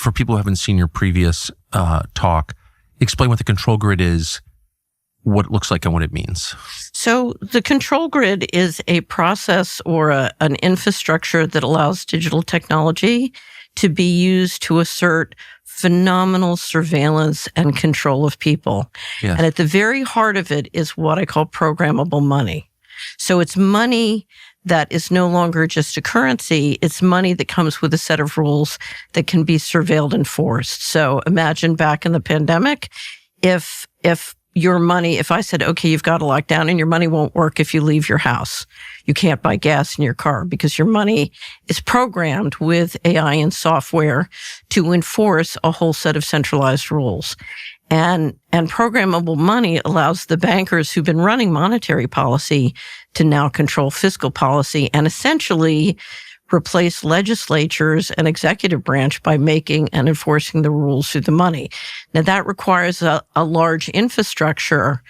for people who haven't seen your previous talk, explain what the control grid is, what it looks like, and what it means. So the control grid is a process or an infrastructure that allows digital technology to be used to assert phenomenal surveillance and control of people. Yes. And at the very heart of it is what I call programmable money. So it's money that is no longer just a currency. It's money that comes with a set of rules that can be surveilled and forced. So imagine back in the pandemic, if your money, if I said, okay, you've got to lock down and your money won't work if you leave your house. You can't buy gas in your car because your money is programmed with AI and software to enforce a whole set of centralized rules. And programmable money allows the bankers who've been running monetary policy to now control fiscal policy and essentially replace legislatures and executive branch by making and enforcing the rules through the money. Now, that requires a large infrastructure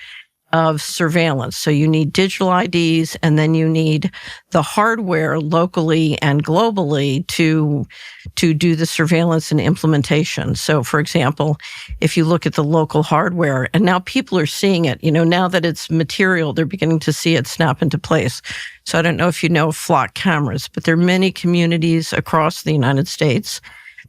of surveillance. So you need digital IDs, and then you need the hardware locally and globally to do the surveillance and implementation. So, for example, if you look at the local hardware, and now people are seeing it, now that it's material, they're beginning to see it snap into place. So I don't know if you know flock cameras, but there are many communities across the United States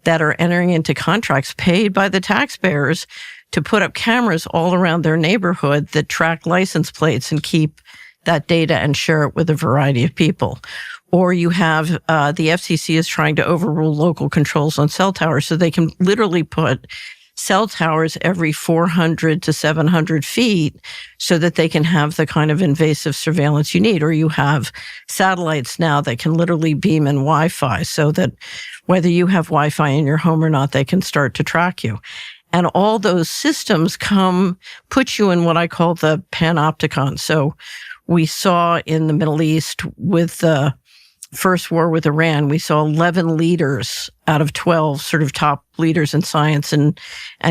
that are entering into contracts paid by the taxpayers to put up cameras all around their neighborhood that track license plates and keep that data and share it with a variety of people. Or you have the FCC is trying to overrule local controls on cell towers, so they can literally put cell towers every 400 to 700 feet so that they can have the kind of invasive surveillance you need. Or you have satellites now that can literally beam in Wi-Fi so that whether you have Wi-Fi in your home or not, they can start to track you. And all those systems put you in what I call the panopticon. So we saw in the Middle East with the first war with Iran, we saw 11 leaders out of 12 sort of top leaders in science and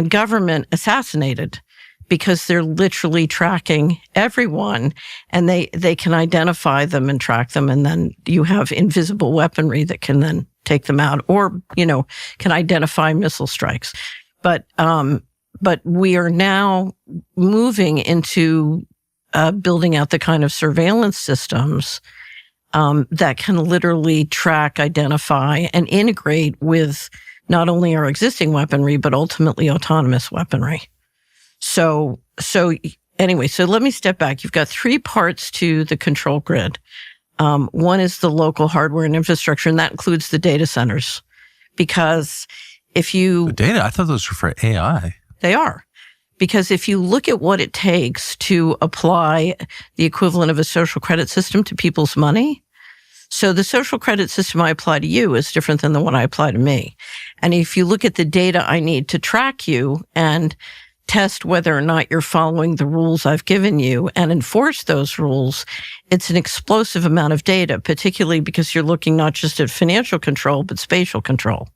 government assassinated because they're literally tracking everyone, and they can identify them and track them. And then you have invisible weaponry that can then take them out or, can identify missile strikes. But we are now moving into building out the kind of surveillance systems that can literally track, identify, and integrate with not only our existing weaponry, but ultimately autonomous weaponry. So anyway, so let me step back. You've got three parts to the control grid. One is the local hardware and infrastructure, and that includes the data centers. Because the data, I thought those were for AI. They are. Because if you look at what it takes to apply the equivalent of a social credit system to people's money, so the social credit system I apply to you is different than the one I apply to me. And if you look at the data I need to track you and test whether or not you're following the rules I've given you and enforce those rules, it's an explosive amount of data, particularly because you're looking not just at financial control, but spatial control.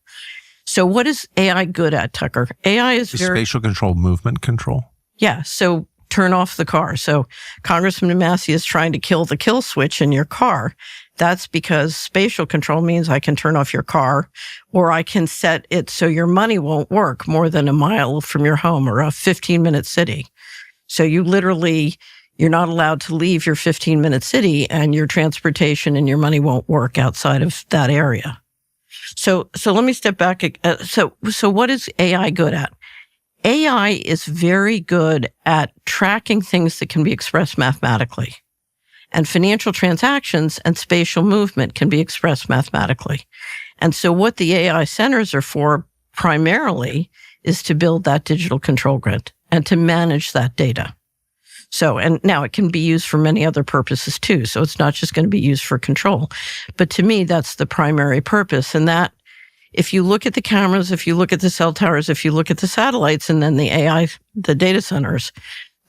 So what is AI good at, Tucker? AI is spatial control, movement control? Yeah. So turn off the car. So Congressman Massey is trying to kill the kill switch in your car. That's because spatial control means I can turn off your car, or I can set it so your money won't work more than a mile from your home or a 15-minute city. So you're not allowed to leave your 15-minute city, and your transportation and your money won't work outside of that area. So let me step back. So what is AI good at? AI is very good at tracking things that can be expressed mathematically. And financial transactions and spatial movement can be expressed mathematically. And so what the AI centers are for primarily is to build that digital control grid and to manage that data. So, and now it can be used for many other purposes too. So it's not just going to be used for control. But to me, that's the primary purpose. And that, if you look at the cameras, if you look at the cell towers, if you look at the satellites, and then the AI, the data centers,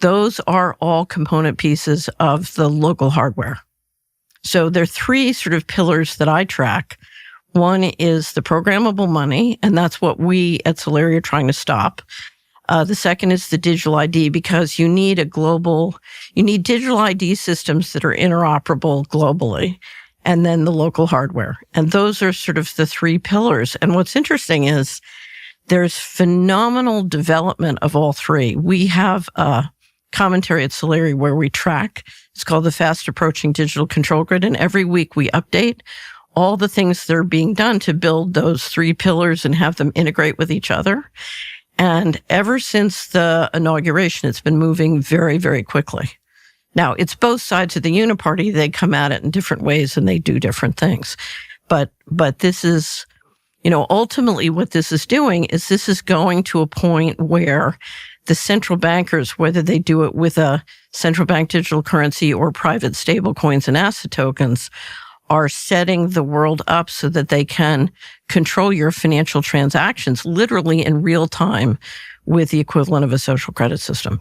those are all component pieces of the local hardware. So there are three sort of pillars that I track. One is the programmable money, and that's what we at Solari are trying to stop. The second is the digital ID, because you need digital ID systems that are interoperable globally, and then the local hardware. And those are sort of the three pillars. And what's interesting is There's phenomenal development of all three. We have a commentary at Solari where we track. It's called the Fast Approaching Digital Control Grid. And every week we update all the things that are being done to build those three pillars and have them integrate with each other. And ever since the inauguration, it's been moving very, very quickly. Now, it's both sides of the uniparty. They come at it in different ways and they do different things. But this is, ultimately what this is doing is this is going to a point where the central bankers, whether they do it with a central bank digital currency or private stable coins and asset tokens, are setting the world up so that they can control your financial transactions literally in real time with the equivalent of a social credit system.